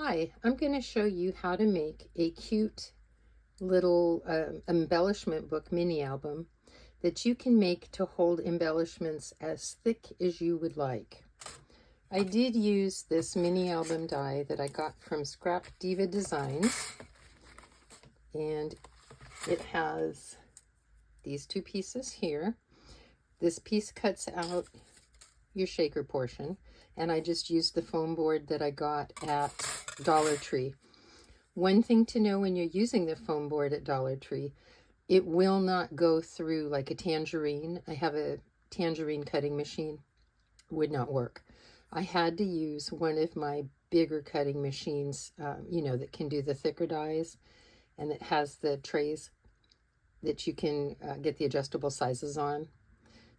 Hi, I'm going to show you how to make a cute little embellishment book mini album that you can make to hold embellishments as thick as you would like. I did use this mini album die that I got from Scrap Diva Designs, and it has these two pieces here. This piece cuts out your shaker portion, and I just used the foam board that I got at Dollar Tree. One thing to know when you're using the foam board at Dollar Tree, it will not go through like a tangerine. I have a tangerine cutting machine, would not work. I had to use one of my bigger cutting machines, that can do the thicker dies and that has the trays that you can get the adjustable sizes on.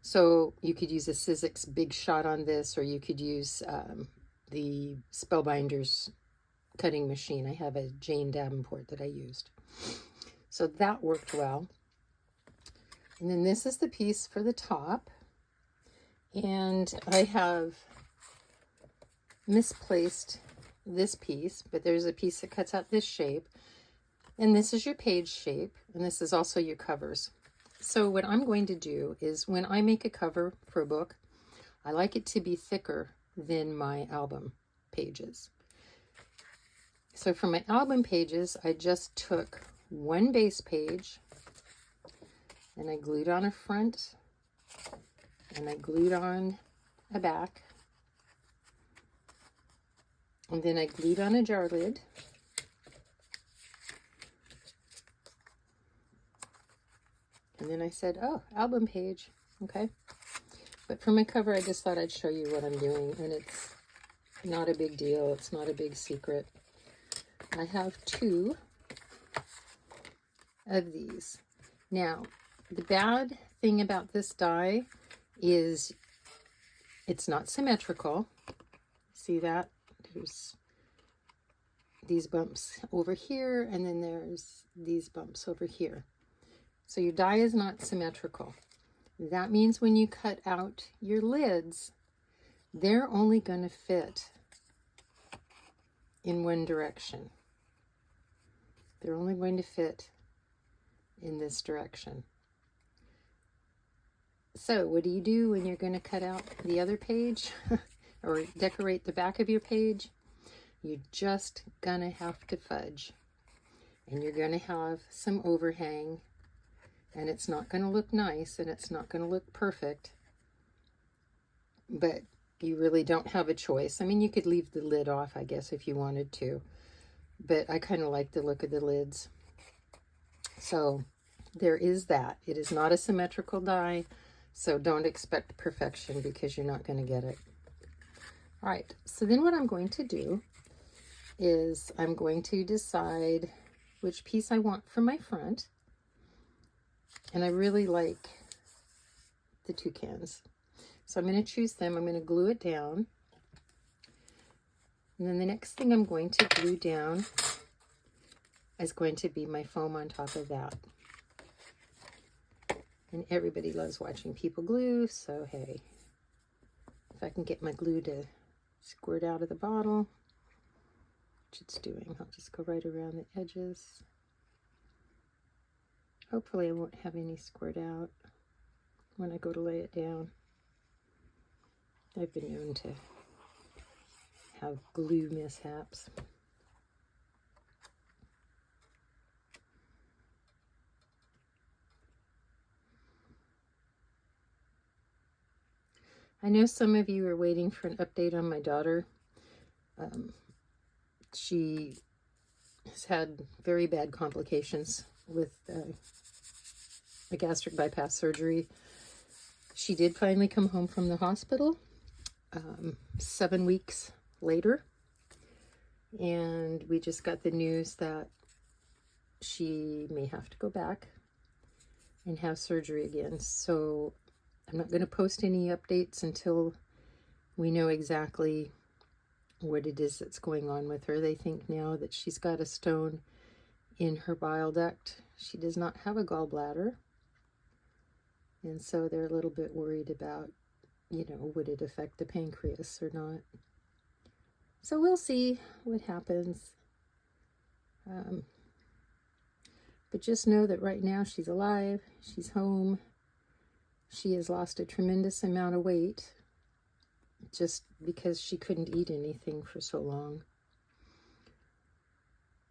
So you could use a Sizzix Big Shot on this, or you could use the Spellbinders cutting machine. I have a Jane Davenport that I used. So that worked well. And then this is the piece for the top. And I have misplaced this piece, but there's a piece that cuts out this shape. And this is your page shape, and this is also your covers. So what I'm going to do is when I make a cover for a book, I like it to be thicker than my album pages. So for my album pages, I just took one base page and I glued on a front and I glued on a back. And then I glued on a jar lid. And then I said, oh, album page, okay. But for my cover, I just thought I'd show you what I'm doing, and it's not a big deal. It's not a big secret. I have two of these. Now, the bad thing about this die is it's not symmetrical. See that? There's these bumps over here, and then there's these bumps over here. So your die is not symmetrical. That means when you cut out your lids, they're only going to fit in one direction. They're only going to fit in this direction. So what do you do when you're going to cut out the other page or decorate the back of your page? You're just going to have to fudge. And you're going to have some overhang. And it's not going to look nice, and it's not going to look perfect, but you really don't have a choice. I mean, you could leave the lid off, I guess, if you wanted to, but I kind of like the look of the lids. So there is that. It is not a symmetrical die, so don't expect perfection because you're not going to get it. All right, so then what I'm going to do is I'm going to decide which piece I want for my front. And I really like the toucans. So I'm going to choose them. I'm going to glue it down. And then the next thing I'm going to glue down is going to be my foam on top of that. And everybody loves watching people glue, so hey, if I can get my glue to squirt out of the bottle, which it's doing, I'll just go right around the edges. Hopefully I won't have any squirt out when I go to lay it down. I've been known to have glue mishaps. I know some of you are waiting for an update on my daughter. She has had very bad complications with a gastric bypass surgery. She did finally come home from the hospital 7 weeks later, and we just got the news that she may have to go back and have surgery again. So I'm not going to post any updates until we know exactly what it is that's going on with her. They think now that she's got a stone in her bile duct. She does not have a gallbladder. And so they're a little bit worried about, would it affect the pancreas or not? So we'll see what happens. But just know that right now she's alive, she's home, she has lost a tremendous amount of weight just because she couldn't eat anything for so long.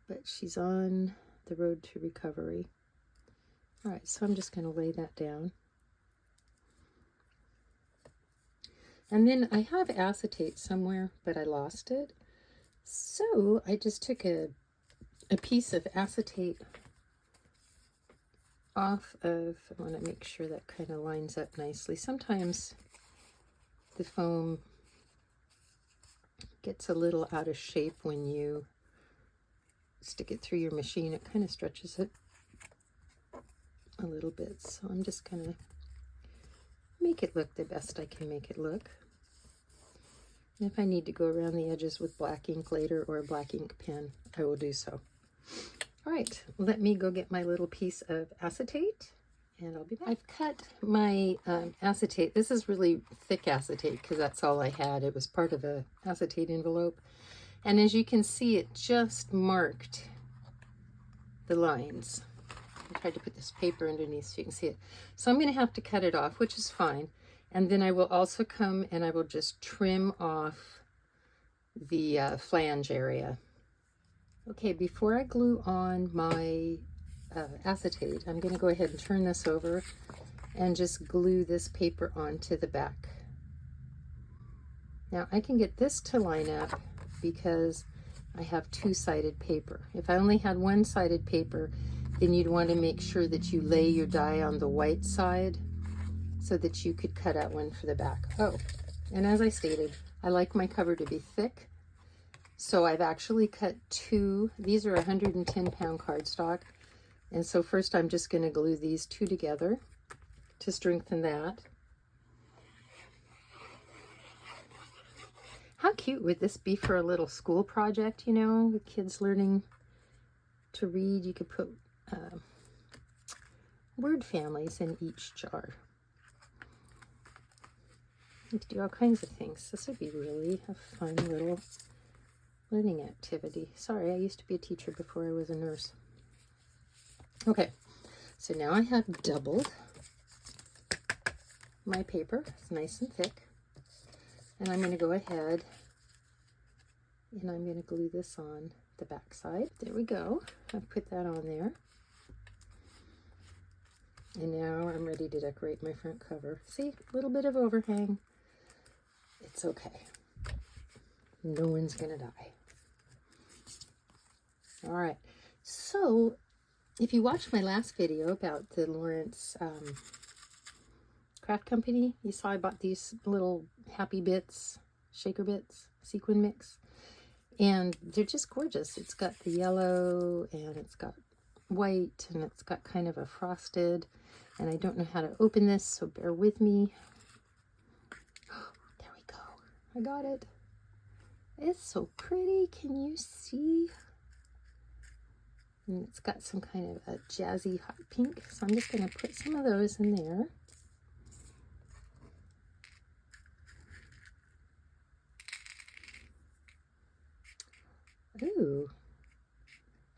But she's on the road to recovery. All right, so I'm just going to lay that down. And then I have acetate somewhere, but I lost it. So I just took a piece of acetate off of, I want to make sure that kind of lines up nicely. Sometimes the foam gets a little out of shape when you stick it through your machine. It kind of stretches it a little bit. So I'm just going to make it look the best I can make it look. And if I need to go around the edges with black ink later or a black ink pen, I will do so. All right, let me go get my little piece of acetate and I'll be back. I've cut my acetate. This is really thick acetate because that's all I had. It was part of a acetate envelope. And as you can see, it just marked the lines. I tried to put this paper underneath so you can see it. So I'm going to have to cut it off, which is fine. And then I will also come and I will just trim off the flange area. Okay, before I glue on my acetate, I'm going to go ahead and turn this over and just glue this paper onto the back. Now I can get this to line up because I have two-sided paper. If I only had one-sided paper, then you'd want to make sure that you lay your die on the white side so that you could cut out one for the back. Oh, and as I stated, I like my cover to be thick. So I've actually cut two. These are 110-pound cardstock. And so first I'm just going to glue these two together to strengthen that. How cute would this be for a little school project, you know, with kids learning to read? You could put word families in each jar. You could do all kinds of things. This would be really a fun little learning activity. Sorry, I used to be a teacher before I was a nurse. Okay, so now I have doubled my paper. It's nice and thick. And I'm going to go ahead and I'm going to glue this on the back side. There we go. I've put that on there. And now I'm ready to decorate my front cover. See, a little bit of overhang. It's okay. No one's going to die. All right, so if you watched my last video about the Lawrence craft company, you saw I bought these little happy bits, shaker bits, sequin mix, and they're just gorgeous. It's got the yellow and it's got white and it's got kind of a frosted, and I don't know how to open this, so bear with me. There we go. I got it. It's so pretty. Can you see? And it's got some kind of a jazzy hot pink, so I'm just going to put some of those in there. Ooh,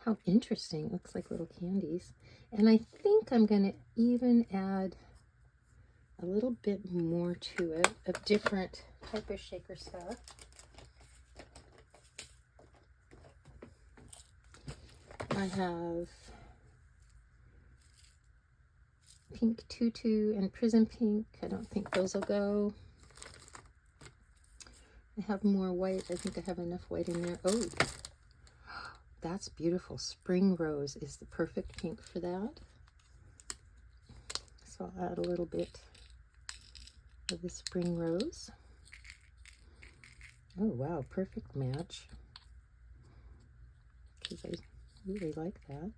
how interesting. Looks like little candies. And I think I'm going to even add a little bit more to it, a different type of shaker stuff. I have pink tutu and prism pink. I don't think those will go. I have more white. I think I have enough white in there. Oh, that's beautiful. Spring rose is the perfect pink for that. So I'll add a little bit of the spring rose. Oh, wow. Perfect match. Because I really like that.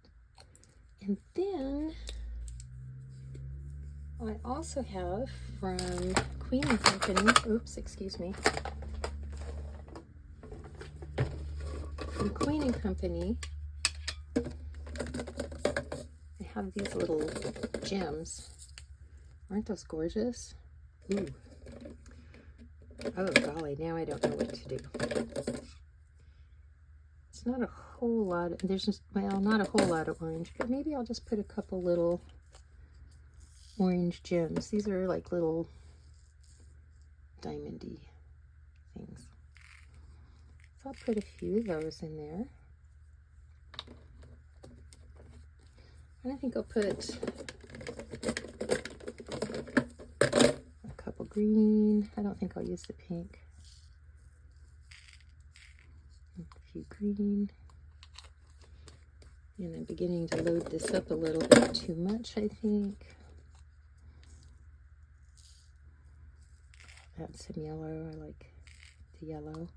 And then I also have from Queen and Company, oops, excuse me. From Queen and Company, I have these little gems. Aren't those gorgeous? Ooh. Oh golly, now I don't know what to do. There's not a whole lot, there's just, well, not a whole lot of orange, but maybe I'll just put a couple little orange gems. These are like little diamondy things. So I'll put a few of those in there. And I think I'll put a couple green. I don't think I'll use the pink. A few green. And I'm beginning to load this up a little bit too much, I think. Add some yellow. I like the yellow.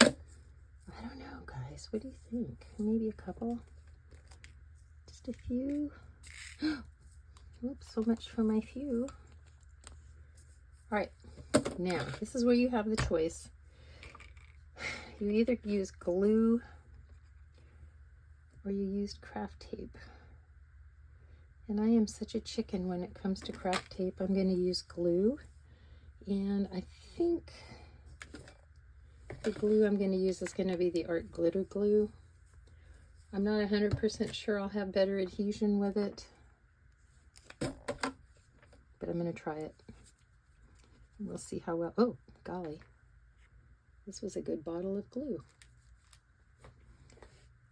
I don't know, guys. What do you think? Maybe a couple? Just a few? Oops, so much for my few. All right, now this is where you have the choice. You either use glue or you used craft tape. And I am such a chicken when it comes to craft tape. I'm going to use glue. And I think the glue I'm going to use is going to be the Art Glitter Glue. I'm not 100% sure I'll have better adhesion with it, but I'm going to try it. We'll see how well. Oh, golly. This was a good bottle of glue.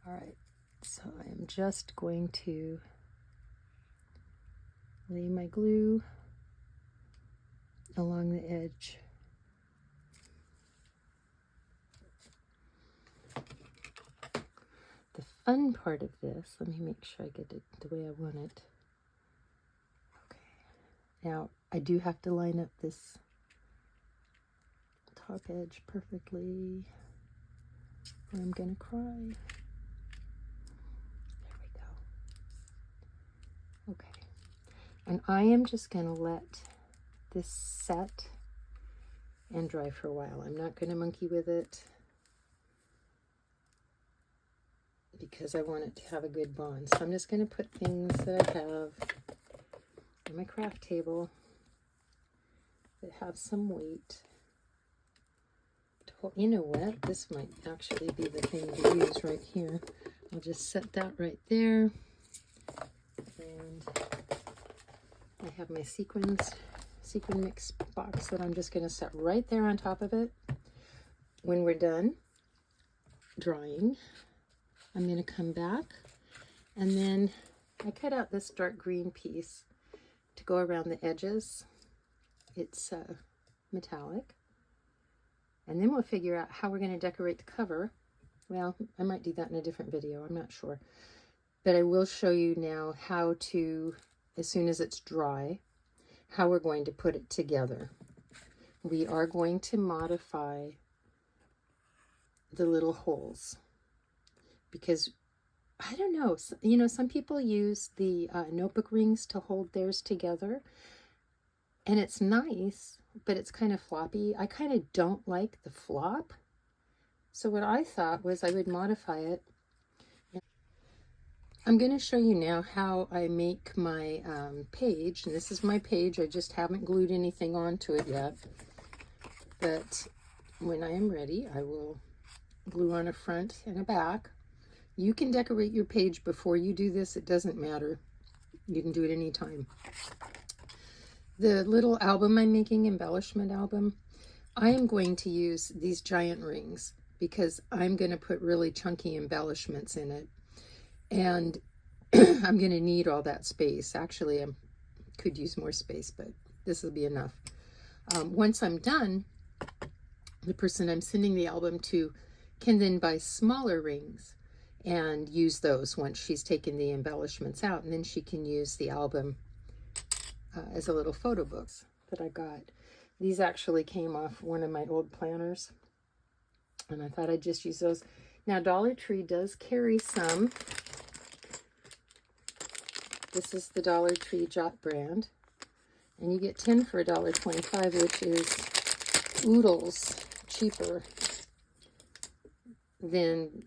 All right, so I'm just going to lay my glue along the edge. The fun part of this, let me make sure I get it the way I want it. Okay, now I do have to line up this top edge perfectly, or I'm gonna cry. There we go. Okay, and I am just gonna let this set and dry for a while. I'm not gonna monkey with it because I want it to have a good bond. So I'm just gonna put things that I have on my craft table that have some weight. You know what? This might actually be the thing to use right here. I'll just set that right there. And I have my sequin mix box that I'm just going to set right there on top of it. When we're done drying, I'm going to come back, and then I cut out this dark green piece to go around the edges. It's metallic. And then we'll figure out how we're going to decorate the cover. Well, I might do that in a different video. I'm not sure. But I will show you now how to, as soon as it's dry, how we're going to put it together. We are going to modify the little holes. Because, I don't know, you know, some people use the notebook rings to hold theirs together. And it's nice, but it's kind of floppy. I kind of don't like the flop. So what I thought was I would modify it. I'm going to show you now how I make my page. And this is my page. I just haven't glued anything onto it yet. But when I am ready, I will glue on a front and a back. You can decorate your page before you do this. It doesn't matter. You can do it anytime. The little album I'm making, embellishment album, I am going to use these giant rings because I'm going to put really chunky embellishments in it. And I'm going to need all that space. Actually, I could use more space, but this will be enough. Once I'm done, the person I'm sending the album to can then buy smaller rings and use those once she's taken the embellishments out. And then she can use the album as a little photo books that I got. These actually came off one of my old planners, and I thought I'd just use those. Now, Dollar Tree does carry some. This is the Dollar Tree Jot brand, and you get 10 for $1.25, which is oodles cheaper than,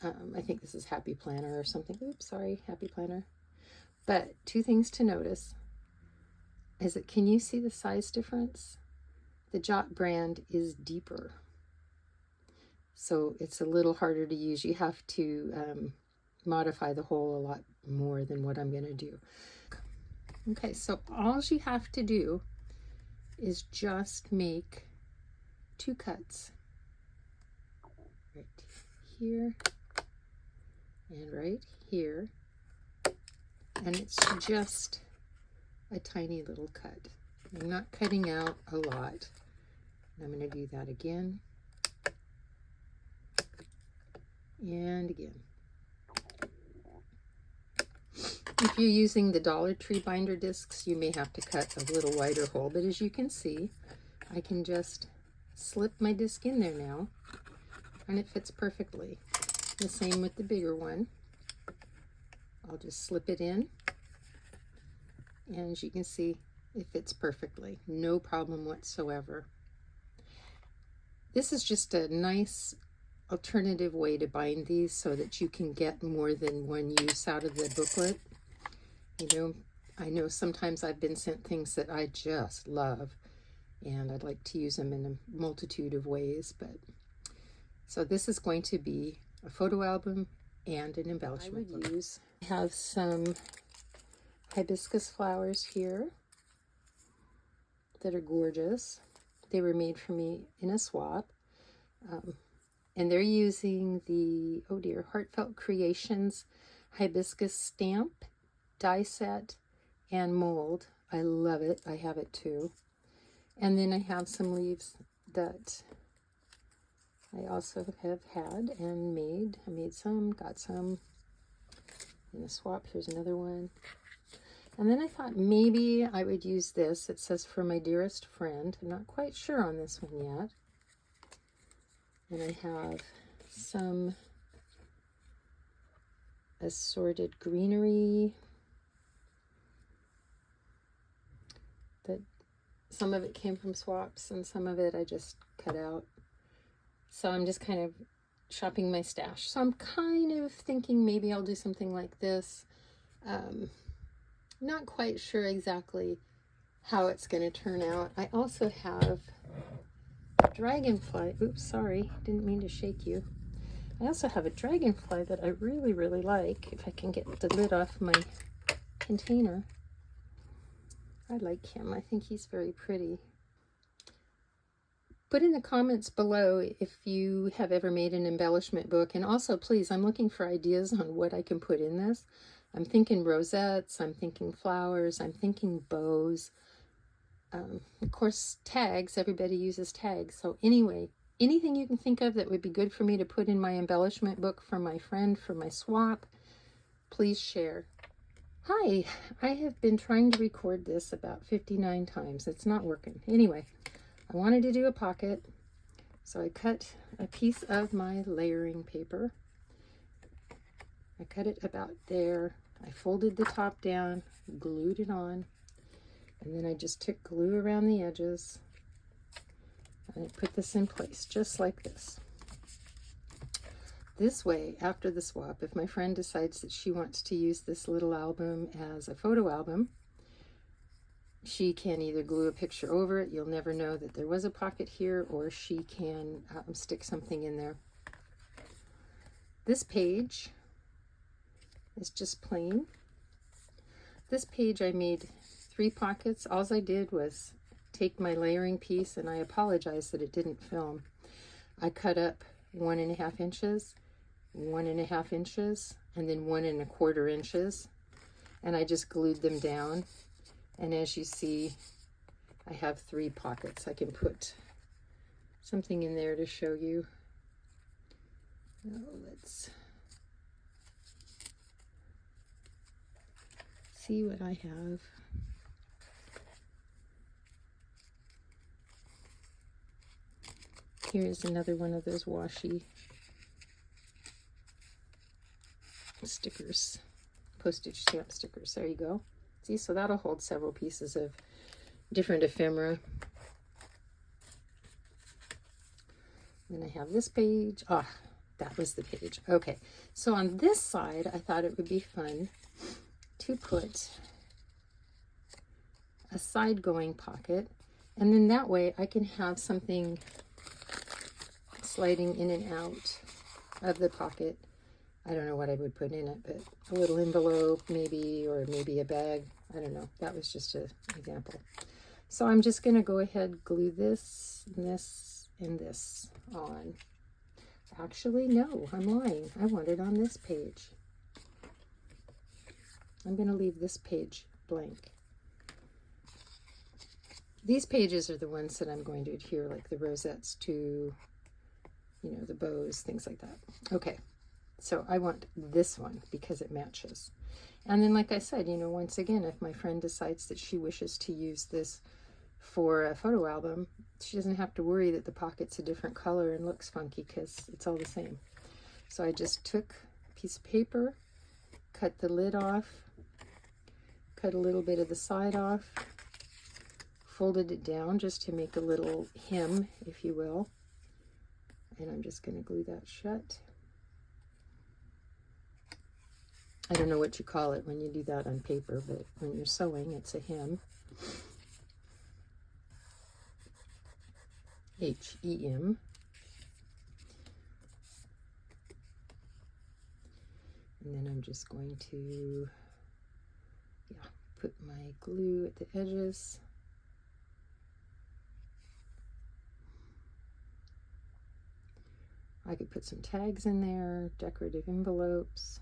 I think this is Happy Planner or something. Oops, sorry, Happy Planner. But two things to notice. Can you see the size difference? The Jot brand is deeper. so it's a little harder to use. You have to modify the hole a lot more than what I'm going to do. Okay, so all you have to do is just make 2 cuts. Right here and right here. And it's just a tiny little cut. I'm not cutting out a lot. I'm going to do that again and again. If you're using the Dollar Tree binder discs, you may have to cut a little wider hole, but as you can see, I can just slip my disc in there now, and it fits perfectly. The same with the bigger one. I'll just slip it in, and as you can see, it fits perfectly. No problem whatsoever. This is just a nice alternative way to bind these so that you can get more than one use out of the booklet. You know, I know sometimes I've been sent things that I just love, and I'd like to use them in a multitude of ways, but so this is going to be a photo album and an embellishment. I have some hibiscus flowers here that are gorgeous. They were made for me in a swap, and they're using the, oh dear, Heartfelt Creations hibiscus stamp, die set, and mold. I love it. I have it too. And then I have some leaves that I also have had and made. I made some, got some in a swap. Here's another one. And then I thought maybe I would use this. It says for my dearest friend. I'm not quite sure on this one yet. And I have some assorted greenery. That some of it came from swaps and some of it I just cut out. So I'm just kind of shopping my stash. So I'm kind of thinking maybe I'll do something like this. Not quite sure exactly how it's going to turn out. I also have a dragonfly. Oops, sorry, didn't mean to shake you. I also have a dragonfly that I really, really like. If I can get the lid off my container. I like him. I think he's very pretty. Put in the comments below if you have ever made an embellishment book. And also, please, I'm looking for ideas on what I can put in this. I'm thinking rosettes, I'm thinking flowers, I'm thinking bows. Of course, tags. Everybody uses tags. So anyway, anything you can think of that would be good for me to put in my embellishment book for my friend, for my swap, please share. Hi, I have been trying to record this about 59 times. It's not working. Anyway, I wanted to do a pocket, so I cut a piece of my layering paper. I cut it about there. I folded the top down, glued it on, and then I just took glue around the edges, and I put this in place, just like this. This way, after the swap, if my friend decides that she wants to use this little album as a photo album, she can either glue a picture over it, you'll never know that there was a pocket here, or she can stick something in there. This page is just plain. This page I made 3 pockets. All I did was take my layering piece, and I apologize that it didn't film. I cut up 1.5 inches, 1.5 inches, and then 1.25 inches, and I just glued them down. And as you see, I have 3 pockets. I can put something in there to show you. Now let's see what I have. Here's another one of those washi stickers, postage stamp stickers. There you go. See, so that'll hold several pieces of different ephemera. Then I have this page. Ah, that was the page. Okay, so on this side, I thought it would be fun to put a side-going pocket, and then that way I can have something sliding in and out of the pocket. I don't know what I would put in it, but a little envelope maybe, or maybe a bag. I don't know. That was just an example. So I'm just going to go ahead, glue this, and this, and this on. Actually, no, I'm lying. I want it on this page. I'm going to leave this page blank. These pages are the ones that I'm going to adhere, like the rosettes to, you know, the bows, things like that. Okay, so I want this one because it matches. And then, like I said, you know, once again, if my friend decides that she wishes to use this for a photo album, she doesn't have to worry that the pocket's a different color and looks funky, because it's all the same. So I just took a piece of paper, cut the lid off, cut a little bit of the side off, folded it down just to make a little hem, if you will. And I'm just going to glue that shut. I don't know what you call it when you do that on paper, but when you're sewing, it's a hem. H-E-M. And then I'm just going to, put my glue at the edges. I could put some tags in there, decorative envelopes.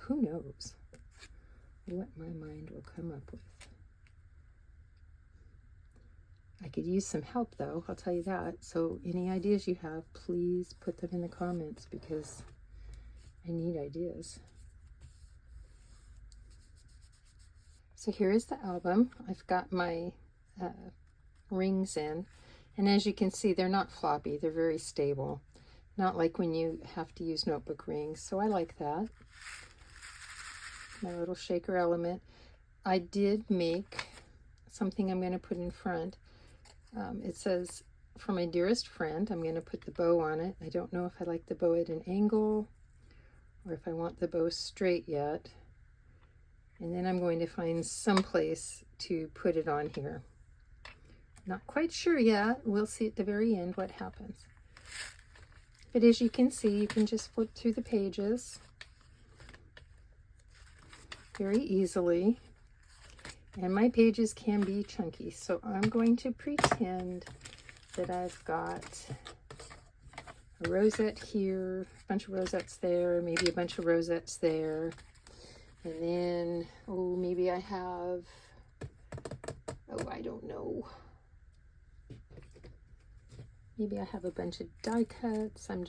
Who knows what my mind will come up with. I could use some help, though, I'll tell you that. So any ideas you have, please put them in the comments, because I need ideas. So here is the album. I've got my rings in. And as you can see, they're not floppy. They're very stable. Not like when you have to use notebook rings. So I like that. My little shaker element. I did make something I'm going to put in front. It says, "For my dearest friend." I'm going to put the bow on it. I don't know if I like the bow at an angle or if I want the bow straight yet. And then I'm going to find some place to put it on here. Not quite sure yet. We'll see at the very end what happens. But as you can see, you can just flip through the pages very easily. And my pages can be chunky, so I'm going to pretend that I've got a rosette here, a bunch of rosettes there, maybe a bunch of rosettes there. And then, oh, maybe I have, oh, I don't know. Maybe I have a bunch of die cuts. I'm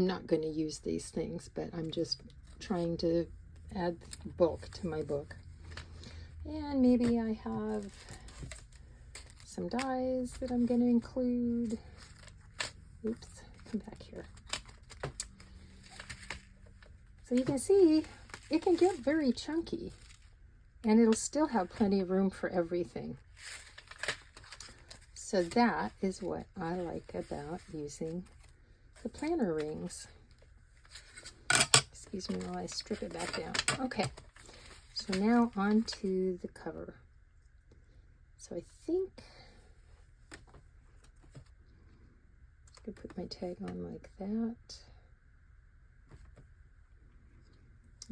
not going to use these things, but I'm just trying to add bulk to my book. And maybe I have some dies that I'm going to include. Oops, come back here. So you can see it can get very chunky, and it'll still have plenty of room for everything. So that is what I like about using the planner rings. Excuse me while I strip it back down. Okay, so now on to the cover. So I think I could put my tag on like that.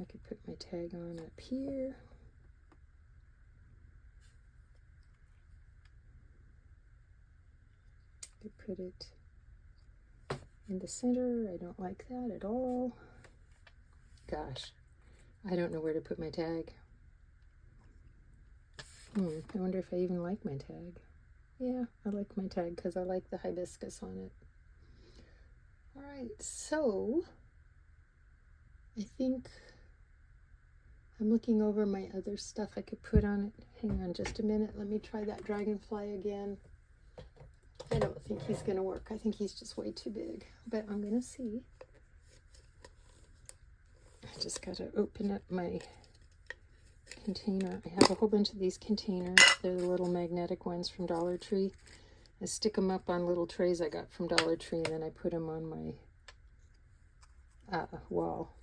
I could put my tag on up here. I could put it in the center. I don't like that at all. Gosh, I don't know where to put my tag. I wonder if I even like my tag. Yeah, I like my tag because I like the hibiscus on it. All right, so I think I'm looking over my other stuff I could put on it. Hang on just a minute. Let me try that dragonfly again. I don't think he's going to work. I think he's just way too big, but I'm going to see. I just got to open up my container. I have a whole bunch of these containers. They're the little magnetic ones from Dollar Tree. I stick them up on little trays I got from Dollar Tree, and then I put them on my wall.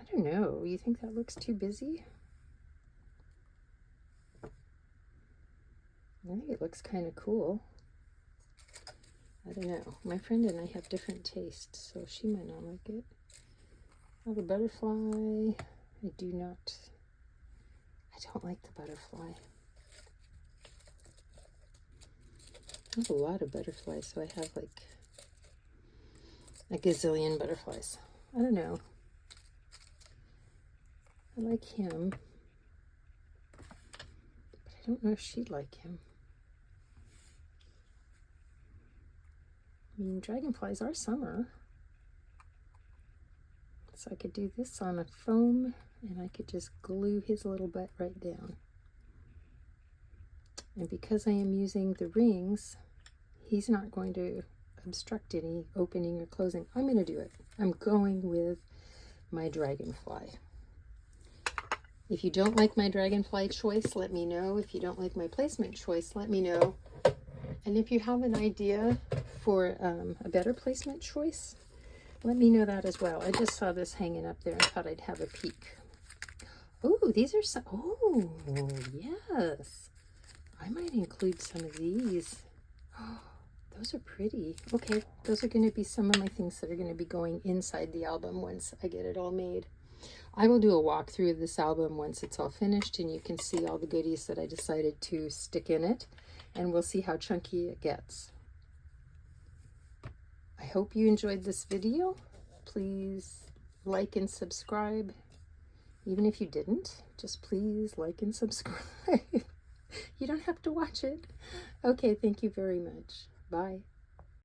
I don't know. You think that looks too busy? I think it looks kind of cool. I don't know. My friend and I have different tastes, so she might not like it. I have a butterfly. I don't like the butterfly. I have a lot of butterflies, so I have like a gazillion butterflies. I don't know. I like him, but I don't know if she'd like him. I mean, dragonflies are summer. So I could do this on a foam, and I could just glue his little butt right down. And because I am using the rings, he's not going to obstruct any opening or closing. I'm going to do it. I'm going with my dragonfly. If you don't like my dragonfly choice, let me know. If you don't like my placement choice, let me know. And if you have an idea for a better placement choice, let me know that as well. I just saw this hanging up there and thought I'd have a peek. Oh, these are some, oh, yes. I might include some of these. Oh, those are pretty. Okay, those are going to be some of my things that are going to be going inside the album once I get it all made. I will do a walkthrough of this album once it's all finished, and you can see all the goodies that I decided to stick in it, and we'll see how chunky it gets. I hope you enjoyed this video. Please like and subscribe. Even if you didn't, just please like and subscribe. You don't have to watch it. Okay, thank you very much. Bye.